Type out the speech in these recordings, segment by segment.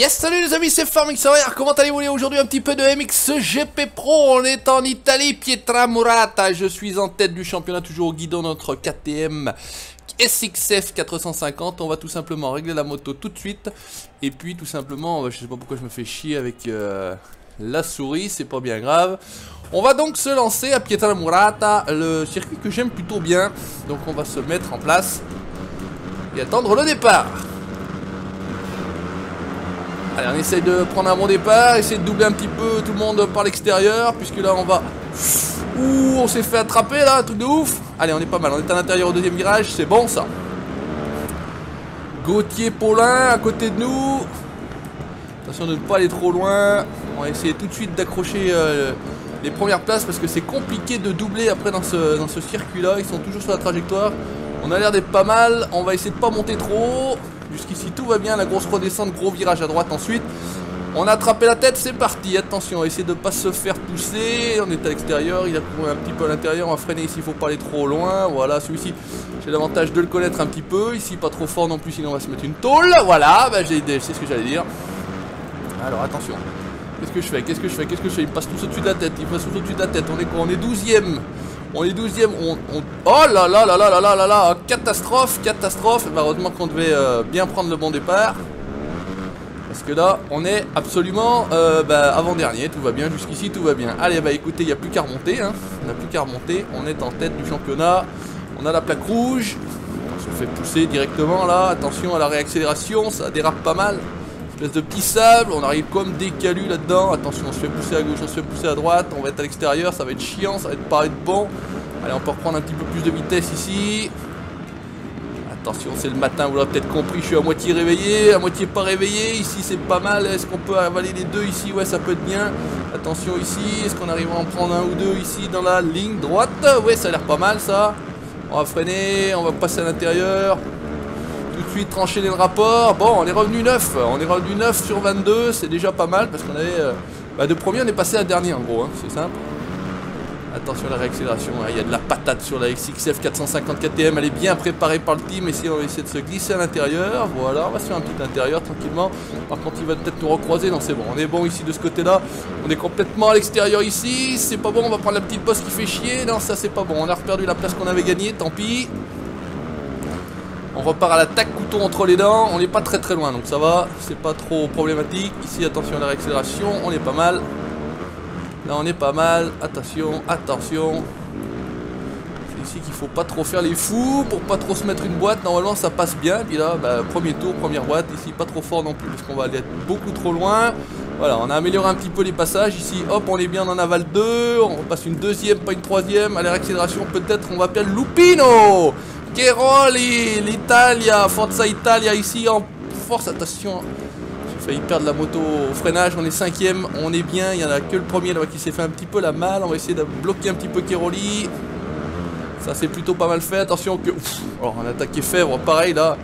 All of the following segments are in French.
Yes, salut les amis, c'est Farming-Saver, comment allez-vous aujourd'hui? Un petit peu de MXGP Pro, on est en Italie, Pietra Murata, je suis en tête du championnat, toujours au guidon, notre KTM SXF 450, on va tout simplement régler la moto tout de suite, et puis tout simplement, je sais pas pourquoi je me fais chier avec la souris, c'est pas bien grave. On va donc se lancer à Pietra Murata, le circuit que j'aime plutôt bien, donc on va se mettre en place et attendre le départ. Allez, on essaye de prendre un bon départ, essayer de doubler un petit peu tout le monde par l'extérieur, puisque là on va... Ouh, on s'est fait attraper là, un truc de ouf. Allez, on est pas mal, on est à l'intérieur au deuxième virage, c'est bon ça. Gauthier Paulin à côté de nous. Attention de ne pas aller trop loin. On va essayer tout de suite d'accrocher les premières places, parce que c'est compliqué de doubler après dans ce circuit là, ils sont toujours sur la trajectoire. On a l'air d'être pas mal, on va essayer de pas monter trop haut. Jusqu'ici tout va bien, la grosse redescente, gros virage à droite ensuite. On a attrapé la tête, c'est parti. Attention, on va essayer de ne pas se faire pousser. On est à l'extérieur, il a couru un petit peu à l'intérieur. On va freiner ici, il ne faut pas aller trop loin. Voilà, celui-ci, j'ai l'avantage de le connaître un petit peu. Ici, pas trop fort non plus, sinon on va se mettre une tôle. Voilà, bah, c'est ce que j'allais dire. Alors attention, qu'est-ce que je fais? Il me passe tout au-dessus de la tête, On est quoi? On est 12ème. On est 12ème, oh là là là là là là là là, catastrophe. Bah, heureusement qu'on devait bien prendre le bon départ. Parce que là, on est absolument avant-dernier, tout va bien, jusqu'ici tout va bien. Allez, bah écoutez, il n'y a plus qu'à remonter, hein. On est en tête du championnat. On a la plaque rouge. On se fait pousser directement là, attention à la réaccélération, ça dérape pas mal. Espèce de petit sable, on arrive comme des calus là-dedans. Attention, on se fait pousser à gauche, on se fait pousser à droite. On va être à l'extérieur, ça va être chiant, ça va pas être bon. Allez, on peut reprendre un petit peu plus de vitesse ici. Attention, c'est le matin, vous l'aurez peut-être compris, je suis à moitié réveillé, à moitié pas réveillé. Ici, c'est pas mal. Est-ce qu'on peut avaler les deux ici? Ouais, ça peut être bien. Attention ici, est-ce qu'on arrivera à en prendre un ou deux ici dans la ligne droite? Ouais, ça a l'air pas mal ça. On va freiner, on va passer à l'intérieur. Tout de suite trancher les rapports. Bon, on est revenu 9. On est revenu 9 sur 22. C'est déjà pas mal parce qu'on avait... de premier, on est passé à dernier en gros. Hein, c'est simple. Attention à la réaccélération. Il y a de la patate sur la SXF 450 KTM. Elle est bien préparée par le team. On va essayer de se glisser à l'intérieur. Voilà, on va se faire un petit intérieur tranquillement. Par contre, il va peut-être nous recroiser. Non, c'est bon. On est bon ici de ce côté-là. On est complètement à l'extérieur ici. C'est pas bon. On va prendre la petite poste qui fait chier. Non, ça, c'est pas bon. On a reperdu la place qu'on avait gagnée. Tant pis. On repart à l'attaque, couteau entre les dents. On n'est pas très loin, donc ça va. C'est pas trop problématique. Ici, attention à la réaccélération. On est pas mal. Là, on est pas mal. Attention. C'est ici qu'il faut pas trop faire les fous pour pas trop se mettre une boîte. Normalement, ça passe bien. Puis là, premier tour, première boîte. Ici, pas trop fort non plus parce qu'on va aller être beaucoup trop loin. Voilà, on a amélioré un petit peu les passages. Ici, hop, on est bien, on en avale 2. On repasse une deuxième, pas une troisième. À la réaccélération, peut-être, on va perdre Lupino. Cheroli, l'Italia, Forza Italia ici en force, attention. J'ai failli perdre la moto au freinage, on est 5ème, on est bien, il n'y en a que le premier là qui s'est fait un petit peu la malle. On va essayer de bloquer un petit peu Cheroli. Ça c'est plutôt pas mal fait, attention que... Alors on a attaqué Fèvre, pareil là,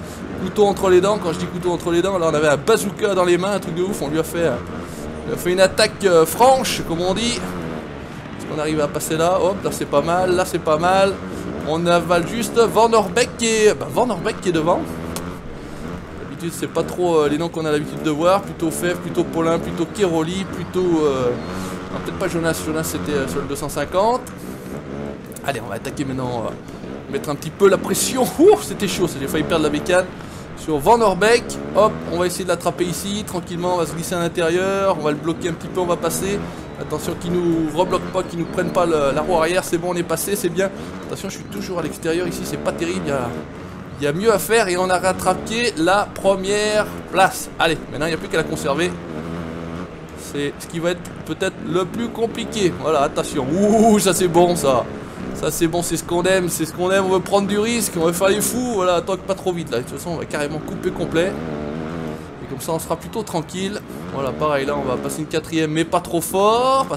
couteau entre les dents. Quand je dis couteau entre les dents, là on avait un bazooka dans les mains, un truc de ouf. On lui a fait une attaque franche, comme on dit. Est-ce qu'on arrive à passer là? Hop, là c'est pas mal, là c'est pas mal. On avale juste Van Orbeek qui est devant. D'habitude c'est pas trop les noms qu'on a l'habitude de voir. Plutôt Fèvre, plutôt Paulin, plutôt Cheroli, plutôt... non, peut-être pas Jonas, c'était sur le 250. Allez, on va attaquer maintenant, mettre un petit peu la pression. Ouh, c'était chaud, j'ai failli perdre la bécane. Sur Van Orbeek, hop, on va essayer de l'attraper ici, tranquillement, on va se glisser à l'intérieur. On va le bloquer un petit peu, on va passer. Attention qu'ils nous rebloquent pas, qu'ils nous prennent pas la roue arrière, c'est bon, on est passé, c'est bien. Attention, je suis toujours à l'extérieur ici, c'est pas terrible, il y a mieux à faire et on a rattrapé la première place. Allez, maintenant il n'y a plus qu'à la conserver. C'est ce qui va être peut-être le plus compliqué. Voilà, attention, ouh, ça c'est bon ça. Ça c'est bon, c'est ce qu'on aime, on veut prendre du risque, on veut faire les fous, voilà, attends pas trop vite là. De toute façon, on va carrément couper complet. Comme ça on sera plutôt tranquille. Voilà, pareil là on va passer une 4ème, mais pas trop fort.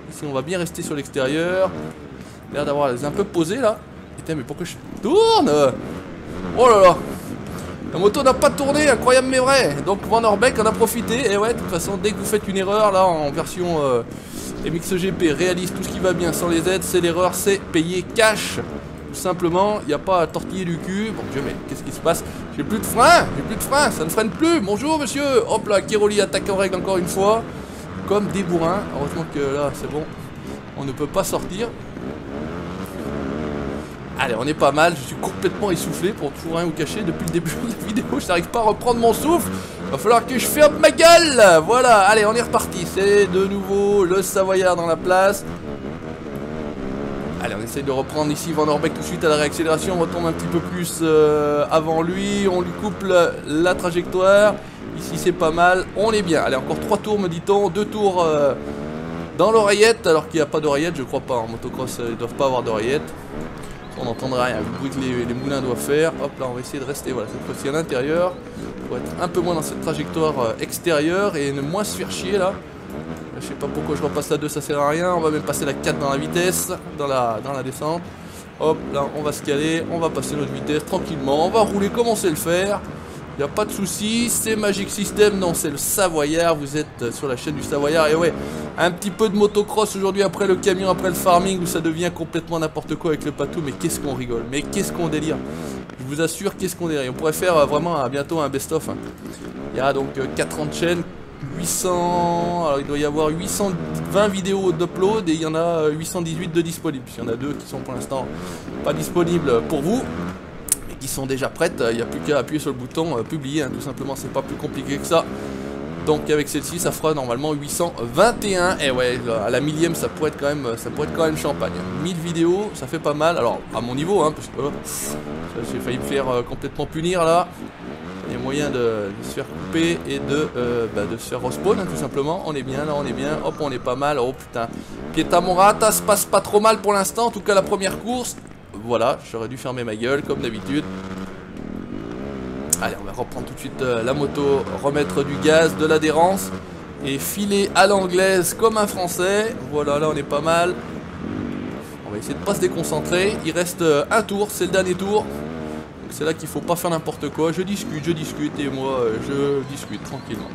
Ici on va bien rester sur l'extérieur. L'air d'avoir les un peu posé là. Putain, mais pourquoi je tourne? Oh là là, la moto n'a pas tourné, incroyable mais vrai. Donc Van Orbeek en a profité. Et ouais, de toute façon dès que vous faites une erreur là en version MXGP réalise tout ce qui va bien sans les aides, c'est l'erreur, c'est payer cash. simplement, il n'y a pas à tortiller du cul. Bon Dieu, mais qu'est-ce qui se passe? J'ai plus de frein, ça ne freine plus. Bonjour monsieur. Hop là, Kiroli attaque en règle encore une fois. Comme des bourrins. Heureusement que là, c'est bon. On ne peut pas sortir. Allez, on est pas mal. Je suis complètement essoufflé pour toujours rien vous cacher. Depuis le début de la vidéo, je n'arrive pas à reprendre mon souffle. Va falloir que je ferme ma gueule. Voilà, allez, on est reparti. C'est de nouveau le Savoyard dans la place. Allez, on essaye de reprendre ici Van Orbeek tout de suite à la réaccélération. On retombe un petit peu plus avant lui. On lui coupe la trajectoire. Ici, c'est pas mal. On est bien. Allez, encore 3 tours, me dit-on. 2 tours dans l'oreillette. Alors qu'il n'y a pas d'oreillette, je crois pas. En motocross, ils ne doivent pas avoir d'oreillette. On n'entendra rien, le bruit que les moulins doivent faire. Hop là, on va essayer de rester voilà, cette fois-ci à l'intérieur. Pour être un peu moins dans cette trajectoire extérieure et ne moins se faire chier là. Je sais pas pourquoi je repasse la 2, ça sert à rien. On va même passer la 4 dans la vitesse, dans la descente. Hop là, on va se caler, on va passer notre vitesse tranquillement. On va rouler comme on sait le faire. Il n'y a pas de souci, c'est Magic System, non c'est le Savoyard, vous êtes sur la chaîne du Savoyard. Et ouais, un petit peu de motocross aujourd'hui après le camion, après le farming où ça devient complètement n'importe quoi avec le patou. Mais qu'est-ce qu'on rigole, mais qu'est-ce qu'on délire. Je vous assure, qu'est-ce qu'on délire. On pourrait faire vraiment bientôt un best-of. Il y a donc 4 ans de chaîne, 800... Alors il doit y avoir 820 vidéos d'upload et il y en a 818 de disponibles. Il y en a 2 qui sont pour l'instant pas disponibles pour vous. Qui sont déjà prêtes, il n'y a plus qu'à appuyer sur le bouton publier, tout simplement, c'est pas plus compliqué que ça. Donc avec celle-ci, ça fera normalement 821. Et ouais, à la millième, ça pourrait être quand même champagne. 1000 vidéos, ça fait pas mal. Alors à mon niveau, parce que j'ai failli me faire complètement punir là. Il y a moyen de se faire couper et de se faire respawn, tout simplement. On est bien, là, on est bien. Hop, on est pas mal. Oh putain, Pieta Morata se passe pas trop mal pour l'instant. En tout cas, la première course. Voilà, j'aurais dû fermer ma gueule comme d'habitude. Allez, on va reprendre tout de suite la moto, remettre du gaz, de l'adhérence et filer à l'anglaise comme un français. Voilà, là on est pas mal. On va essayer de pas se déconcentrer. Il reste un tour, c'est le dernier tour. C'est là qu'il faut pas faire n'importe quoi. Je discute et moi je discute tranquillement.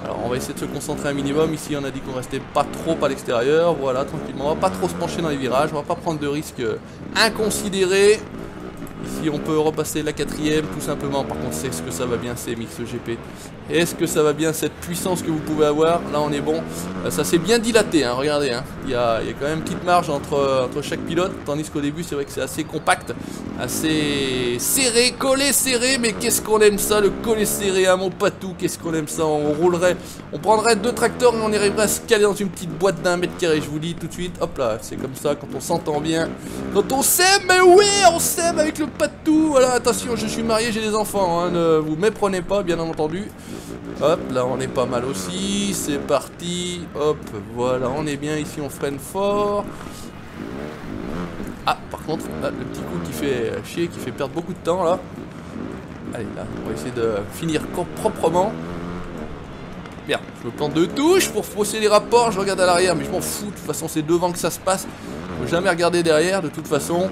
Alors on va essayer de se concentrer un minimum. Ici on a dit qu'on restait pas trop à l'extérieur. Voilà, tranquillement. On va pas trop se pencher dans les virages. On va pas prendre de risques inconsidérés. Ici on peut repasser la 4ème tout simplement. Par contre, c'est ce que ça va bien, c'est Mix GP. Est-ce que ça va bien cette puissance que vous pouvez avoir? Là on est bon. Ça s'est bien dilaté, regardez. Il y a quand même une petite marge entre chaque pilote. Tandis qu'au début c'est vrai que c'est assez compact, assez serré, collé serré. Mais qu'est-ce qu'on aime ça, le collé serré, mon patou. Qu'est-ce qu'on aime ça. On roulerait, on prendrait 2 tracteurs et on arriverait à se caler dans une petite boîte d'1 mètre carré. Je vous dis tout de suite, hop là, c'est comme ça quand on s'entend bien. Quand on s'aime, mais oui, on s'aime avec le patou. Voilà, attention, je suis marié, j'ai des enfants, ne vous méprenez pas, bien entendu. Hop, là on est pas mal aussi, c'est parti. Hop, voilà, on est bien ici, on freine fort. Ah, par contre, là, le petit coup qui fait chier, qui fait perdre beaucoup de temps là. Allez, là, on va essayer de finir proprement. Bien, je me plante de touche pour fausser les rapports, je regarde à l'arrière, mais je m'en fous, de toute façon c'est devant que ça se passe. Faut jamais regarder derrière, de toute façon.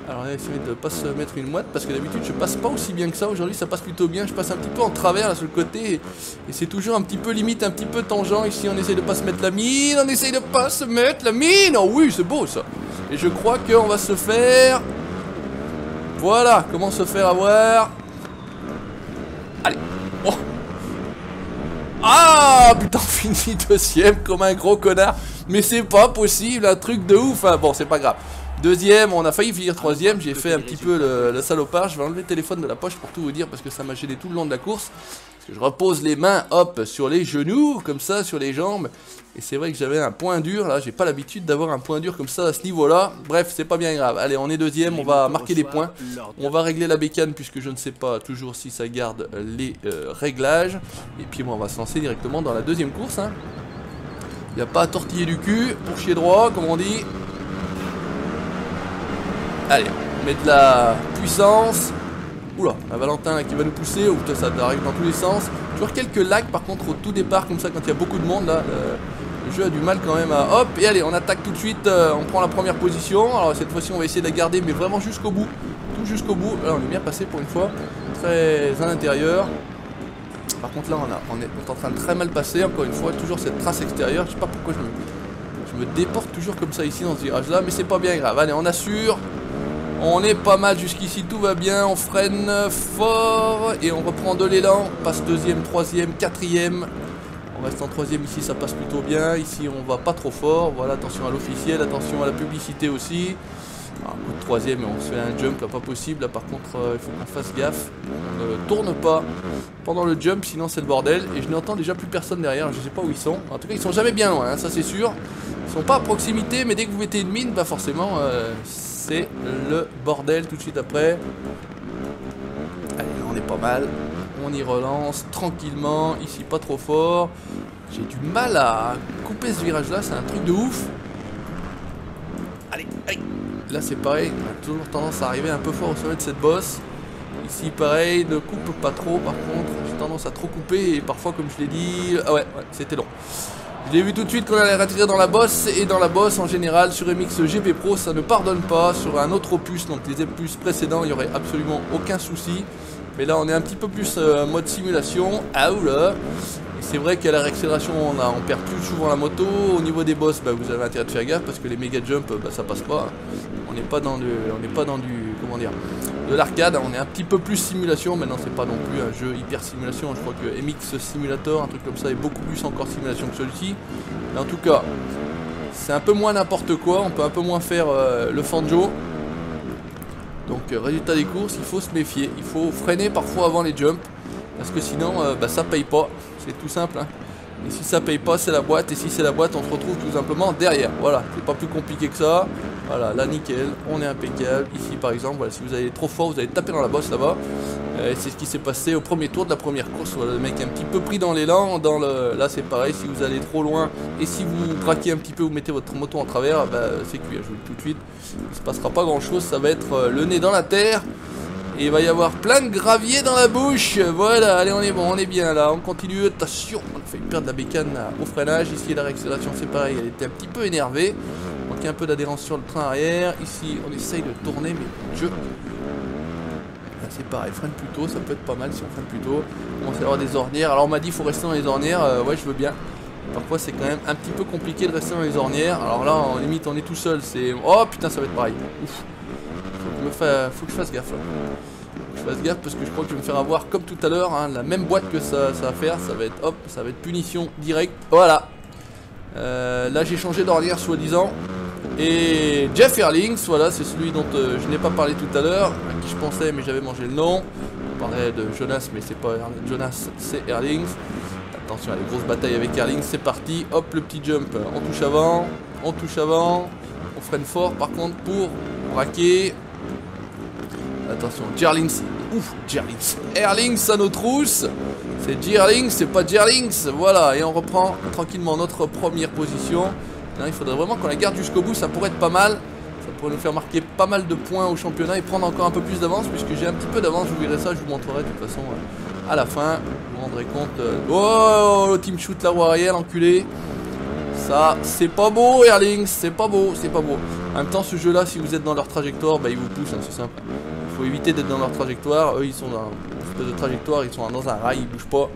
Alors on va essayer de ne pas se mettre une mouette, parce que d'habitude je passe pas aussi bien que ça. Aujourd'hui ça passe plutôt bien, je passe un petit peu en travers là sur le côté. Et c'est toujours un petit peu limite, un petit peu tangent. Ici on essaye de pas se mettre la mine, on essaye de pas se mettre la mine. Oh oui, c'est beau ça. Et je crois qu'on va se faire... Voilà, comment se faire avoir. Allez. Oh. Ah putain, fini 2ème comme un gros connard. Mais c'est pas possible, un truc de ouf. Bon, c'est pas grave. 2ème, on a failli finir 3ème. J'ai fait un petit peu le salopard. Je vais enlever le téléphone de la poche pour tout vous dire, parce que ça m'a gêné tout le long de la course. Parce que je repose les mains, hop, sur les genoux, comme ça, sur les jambes. Et c'est vrai que j'avais un point dur, là. J'ai pas l'habitude d'avoir un point dur comme ça à ce niveau-là. Bref, c'est pas bien grave. Allez, on est 2ème, on va marquer des points. On va régler la bécane, puisque je ne sais pas toujours si ça garde les réglages. Et puis, bon, on va se lancer directement dans la 2ème course. Il n'y a pas à tortiller du cul pour chier droit, comme on dit. Allez, on met de la puissance. Oula, un Valentin là, qui va nous pousser. Oh putain, ça arrive dans tous les sens. Toujours quelques lags par contre au tout départ, comme ça, quand il y a beaucoup de monde là. Le jeu a du mal quand même à... Hop, et allez, on attaque tout de suite. On prend la première position. Alors cette fois-ci, on va essayer de la garder, mais vraiment jusqu'au bout. Tout jusqu'au bout. Là, on est bien passé pour une fois. Très à l'intérieur. Par contre là, on est en train de très mal passer. Encore une fois, toujours cette trace extérieure. Je sais pas pourquoi je me déporte toujours comme ça ici dans ce virage là, mais c'est pas bien grave. Allez, on assure. On est pas mal jusqu'ici, tout va bien. On freine fort et on reprend de l'élan. Passe deuxième, troisième, quatrième. On reste en troisième ici, ça passe plutôt bien. Ici, on va pas trop fort. Voilà, attention à l'officiel, attention à la publicité aussi. Alors, coup de troisième, on se fait un jump, là, pas possible. Là, par contre, il faut qu'on fasse gaffe. On ne tourne pas pendant le jump, sinon c'est le bordel. Et je n'entends déjà plus personne derrière. Je sais pas où ils sont. En tout cas, ils sont jamais bien loin, hein, ça c'est sûr. Ils sont pas à proximité, mais dès que vous mettez une mine, bah forcément, c'est le bordel tout de suite après. Allez, on est pas mal. On y relance tranquillement. Ici, pas trop fort. J'ai du mal à couper ce virage-là. C'est un truc de ouf. Allez, allez. Là, c'est pareil. On a toujours tendance à arriver un peu fort au sommet de cette bosse. Ici, pareil. Ne coupe pas trop. Par contre, j'ai tendance à trop couper. Et parfois, comme je l'ai dit... Ah ouais, c'était long. Je l'ai vu tout de suite qu'on allait retirer dans la bosse. Et dans la bosse, en général, sur MX GP Pro, ça ne pardonne pas. Sur un autre opus, donc les opus précédents, il n'y aurait absolument aucun souci. Mais là, on est un petit peu plus mode simulation. Ah oula. Et c'est vrai qu'à la réaccélération, on perd plus souvent la moto. Au niveau des boss, bah, vous avez intérêt de faire gaffe parce que les méga jump, bah, ça passe pas. On n'est pas dans du, comment dire, de l'arcade. On est un petit peu plus simulation. Maintenant, c'est pas non plus un jeu hyper simulation. Je crois que MX Simulator, un truc comme ça, est beaucoup plus encore simulation que celui-ci. Mais en tout cas, c'est un peu moins n'importe quoi. On peut un peu moins faire le Fanjo. Donc résultat des courses, il faut se méfier, il faut freiner parfois avant les jumps, parce que sinon bah, ça paye pas, c'est tout simple. Hein. Et si ça paye pas, c'est la boîte, et si c'est la boîte, on se retrouve tout simplement derrière. Voilà, c'est pas plus compliqué que ça. Voilà, là nickel, on est impeccable. Ici par exemple, voilà, si vous allez trop fort, vous allez taper dans la bosse là-bas. C'est ce qui s'est passé au premier tour de la première course. Voilà, le mec est un petit peu pris dans l'élan. Là c'est pareil, si vous allez trop loin et si vous braquez un petit peu, vous mettez votre moto en travers, bah, c'est cuit, je vous le dis tout de suite. Il se passera pas grand chose, ça va être le nez dans la terre. Et il va y avoir plein de gravier dans la bouche. Voilà, allez on est bon, on est bien là, on continue. Attention, on a failli perdre la bécane au freinage. Ici la réaccélération c'est pareil, elle était un petit peu énervée. Manquait un peu d'adhérence sur le train arrière. Ici on essaye de tourner mais c'est pareil, freine plus tôt, ça peut être pas mal si on freine plus tôt. On va avoir des ornières. Alors on m'a dit il faut rester dans les ornières, ouais je veux bien. Parfois c'est quand même un petit peu compliqué de rester dans les ornières. Alors là en limite on est tout seul, c'est... Oh putain ça va être pareil. Ouf. Faut que je fasse gaffe là. Faut que je fasse gaffe parce que je crois que je vais me faire avoir comme tout à l'heure, hein, la même boîte que ça va faire, ça va être hop, ça va être punition directe. Voilà. Là j'ai changé d'ornière soi-disant. Et Jeff Earlings, voilà, c'est celui dont je n'ai pas parlé tout à l'heure, à qui je pensais mais j'avais mangé le nom. On parlait de Jonas mais c'est pas Jonas, c'est Earlings. Attention à les grosses batailles avec Earlings, c'est parti. Hop, le petit jump, on touche avant, on freine fort par contre pour braquer. Attention, Jerlings, ouf, Jerlings, Earlings à nos trousses. C'est Jerlings, c'est pas Jerlings, voilà, et on reprend tranquillement notre première position. Il faudrait vraiment qu'on la garde jusqu'au bout, ça pourrait être pas mal. Ça pourrait nous faire marquer pas mal de points au championnat et prendre encore un peu plus d'avance, puisque j'ai un petit peu d'avance, je vous verrai ça, je vous montrerai de toute façon à la fin. Vous vous rendrez compte. Oh, le team shoot la roue arrière, l'enculé. Ça, c'est pas beau, Earlings, c'est pas beau, c'est pas beau. En même temps, ce jeu-là, si vous êtes dans leur trajectoire, bah, ils vous poussent, hein, c'est simple. Il faut éviter d'être dans leur trajectoire. Eux, ils sont dans une espèce de trajectoire, ils sont dans un rail, ils bougent pas.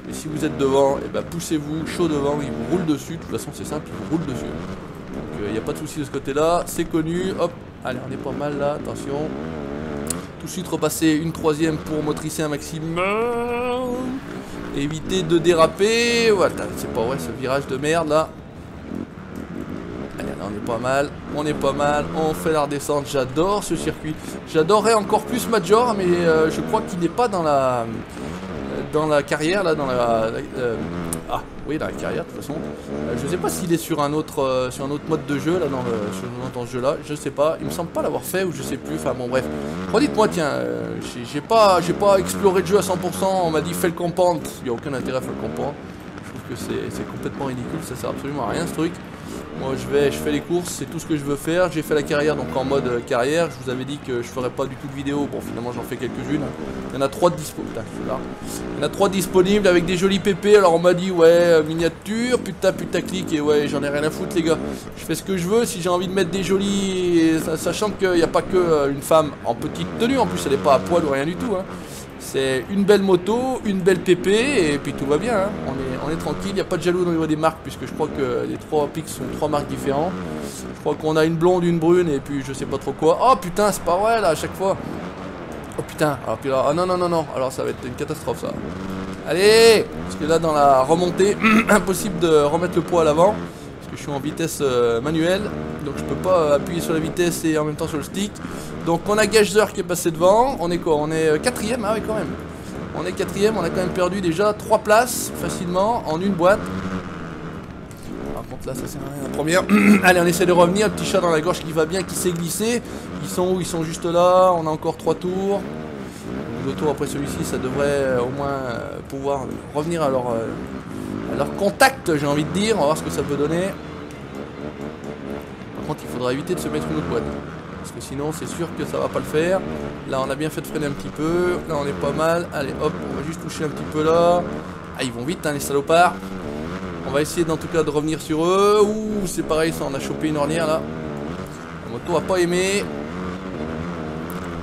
Et si vous êtes devant, et bah, poussez-vous, chaud devant, ils vous roulent dessus. De toute façon, c'est simple, ils vous roulent dessus. Donc, il n'y a pas de souci de ce côté-là, c'est connu. Hop, allez, on est pas mal là, attention. Tout de suite, repasser une troisième pour motricer un maximum. Éviter de déraper. Voilà, c'est pas vrai, ce virage de merde là. Allez, là, on est pas mal, on fait la redescente, j'adore ce circuit. J'adorerais encore plus Major, mais je crois qu'il n'est pas dans la carrière, là, dans la... ah, oui, dans la carrière, de toute façon. Je sais pas s'il est sur un autre mode de jeu, là, dans ce jeu-là, je sais pas. Il me semble pas l'avoir fait, ou je sais plus, enfin bon, bref. Redites-moi, tiens, j'ai pas exploré le jeu à 100%, on m'a dit fais le compound, il n'y a aucun intérêt à faire le compound. Je trouve que c'est complètement ridicule, ça sert absolument à rien, ce truc. Moi je fais les courses, c'est tout ce que je veux faire. J'ai fait la carrière donc en mode carrière. Je vous avais dit que je ferais pas du tout de vidéo. Bon finalement j'en fais quelques-unes. Il y en a 3 disponibles. Il y en a 3 disponibles avec des jolis PP. Alors on m'a dit ouais miniature, putaclic et ouais j'en ai rien à foutre les gars. Je fais ce que je veux. Si j'ai envie de mettre des jolis, sachant qu'il n'y a pas que une femme en petite tenue. En plus elle n'est pas à poil ou rien du tout. Hein. C'est une belle moto, une belle PP et puis tout va bien. Hein. On est tranquille, il n'y a pas de jaloux au niveau des marques puisque je crois que les 3 pics sont 3 marques différentes. Je crois qu'on a une blonde, une brune et puis je sais pas trop quoi. Oh putain, c'est pas vrai là à chaque fois. Oh putain, alors puis là, ah non non non non, alors ça va être une catastrophe ça. Allez, parce que là dans la remontée, impossible de remettre le poids à l'avant. Parce que je suis en vitesse manuelle, donc je peux pas appuyer sur la vitesse et en même temps sur le stick. Donc on a Gagezer qui est passé devant, on est quoi? On est 4ème, ah oui quand même. On est 4ème, on a quand même perdu déjà 3 places facilement en une boîte. Par contre là ça sert à rien la première. Allez on essaie de revenir, petit chat dans la gorge qui va bien, qui s'est glissé. Ils sont où? Ils sont juste là, on a encore 3 tours. 2 tours après celui-ci, ça devrait au moins pouvoir revenir à leur contact, j'ai envie de dire. On va voir ce que ça peut donner. Par contre il faudra éviter de se mettre une autre boîte. Parce que sinon c'est sûr que ça va pas le faire. Là on a bien fait de freiner un petit peu. Là on est pas mal. Allez hop, on va juste toucher un petit peu là. Ah ils vont vite hein, les salopards. On va essayer en tout cas de revenir sur eux. Ouh c'est pareil ça, on a chopé une ornière là. La moto a pas aimé.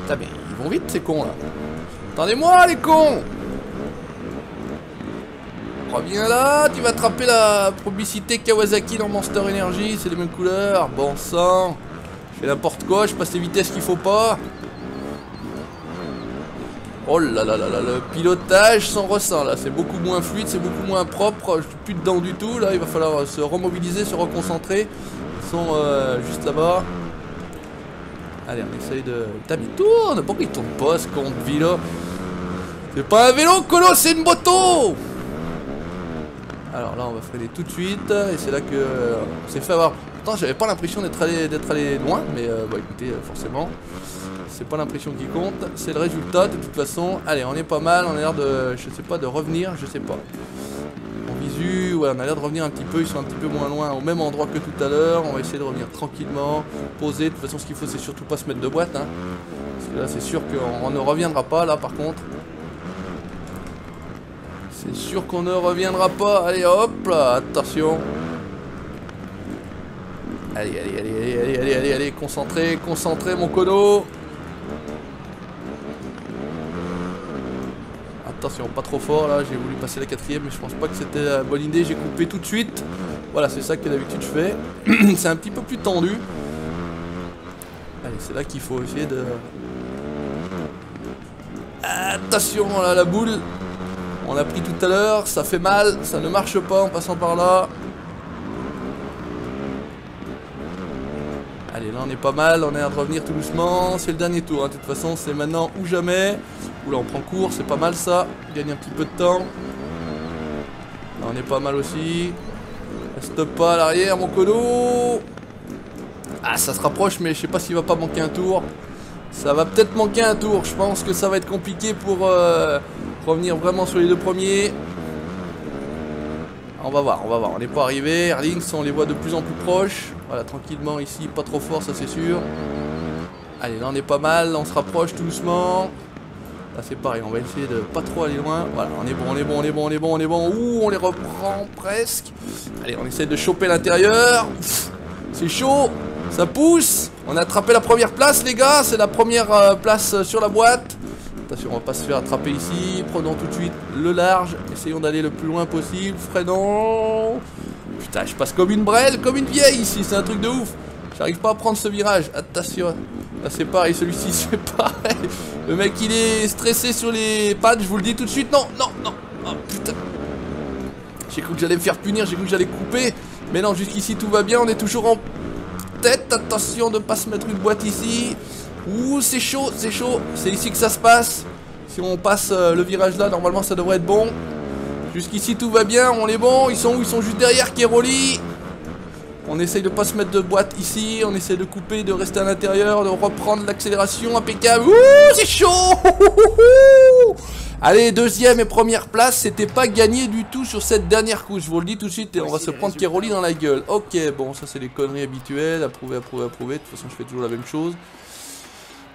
Putain mais ils vont vite ces cons là. Attendez-moi les cons. Reviens là, tu vas attraper la publicité Kawasaki dans Monster Energy, c'est les mêmes couleurs. Bon sang. Je fais n'importe quoi, je passe les vitesses qu'il faut pas. Oh là là là là, le pilotage s'en ressent là, c'est beaucoup moins fluide, c'est beaucoup moins propre. Je suis plus dedans du tout, là il va falloir se remobiliser, se reconcentrer. Ils sont juste là-bas. Allez on essaye de... Putain mais il tourne, pourquoi il tourne pas ce con de vélo? C'est pas un vélo Colo, c'est une moto. Alors là on va freiner tout de suite. Et c'est là que on s'est fait avoir... Pourtant j'avais pas l'impression d'être allé loin. Mais bah écoutez forcément c'est pas l'impression qui compte, c'est le résultat de toute façon. Allez on est pas mal, on a l'air de... Je sais pas, de revenir, je sais pas. En visu, ouais on a l'air de revenir un petit peu. Ils sont un petit peu moins loin, au même endroit que tout à l'heure. On va essayer de revenir tranquillement, poser. De toute façon ce qu'il faut c'est surtout pas se mettre de boîte hein. Parce que là c'est sûr qu'on ne reviendra pas là par contre. C'est sûr qu'on ne reviendra pas. Allez hop là, attention. Allez, allez, allez, allez, allez, allez, allez, allez, concentré, concentré mon cono. Attention, pas trop fort là, j'ai voulu passer la 4ème mais je pense pas que c'était la bonne idée, j'ai coupé tout de suite. Voilà, c'est ça que d'habitude je fais. C'est un petit peu plus tendu. Allez, c'est là qu'il faut essayer de... Attention là, la boule. On l'a pris tout à l'heure, ça fait mal, ça ne marche pas en passant par là. Allez, là on est pas mal, on est à revenir tout doucement. C'est le dernier tour, hein. De toute façon c'est maintenant ou jamais. Oula on prend court, c'est pas mal ça. On gagne un petit peu de temps. Là on est pas mal aussi. Reste pas à l'arrière mon cono. Ah ça se rapproche mais je sais pas s'il va pas manquer un tour. Ça va peut-être manquer un tour, je pense que ça va être compliqué pour revenir vraiment sur les 2 premiers. On va voir, on n'est pas arrivé. Erlings, on les voit de plus en plus proches. Voilà, tranquillement ici, pas trop fort, ça c'est sûr. Allez, là on est pas mal, on se rapproche tout doucement. Là c'est pareil, on va essayer de pas trop aller loin. Voilà, on est bon, on est bon, on est bon, on est bon, on est bon. Ouh, on les reprend presque. Allez, on essaie de choper l'intérieur. C'est chaud, ça pousse. On a attrapé la première place les gars, c'est la première place sur la boîte. Attention, on va pas se faire attraper ici. Prenons tout de suite le large. Essayons d'aller le plus loin possible. Freinons. Putain, je passe comme une brêle, comme une vieille ici. C'est un truc de ouf. J'arrive pas à prendre ce virage. Attention. Là, c'est pareil. Celui-ci, c'est pareil. Le mec, il est stressé sur les pads. Je vous le dis tout de suite. Non, non, non. Oh putain. J'ai cru que j'allais me faire punir. J'ai cru que j'allais couper. Mais non, jusqu'ici, tout va bien. On est toujours en tête. Attention de pas se mettre une boîte ici. Ouh, c'est chaud, c'est chaud. C'est ici que ça se passe. Si on passe le virage là, normalement ça devrait être bon. Jusqu'ici tout va bien, on est bon. Ils sont où? Ils sont juste derrière Keroli. On essaye de pas se mettre de boîte ici. On essaye de couper, de rester à l'intérieur, de reprendre l'accélération impeccable. Ouh, c'est chaud. Allez, 2ème et première place. C'était pas gagné du tout sur cette dernière couche. Je vous le dis tout de suite et on va se prendre Keroli dans la gueule. Ok, bon, ça c'est les conneries habituelles. Approuvé, approuvé, approuvé. De toute façon, je fais toujours la même chose.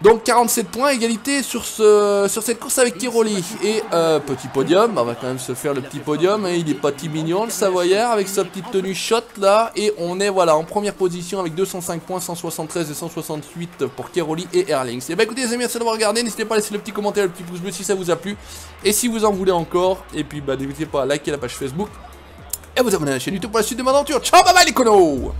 Donc 47 points, égalité sur cette course avec Tiroli. Et petit podium, on va quand même se faire le petit podium, hein. Il est pas petit mignon le Savoyard avec sa petite tenue shot là. Et on est voilà en première position avec 205 points, 173 et 168 pour Tiroli et Erlings. Et bah écoutez les amis, merci d'avoir regardé, n'hésitez pas à laisser le petit commentaire, le petit pouce bleu si ça vous a plu. Et si vous en voulez encore, et puis bah n'hésitez pas à liker la page Facebook et vous abonner à la chaîne YouTube pour la suite de mon aventure. Ciao, bye bye les conos.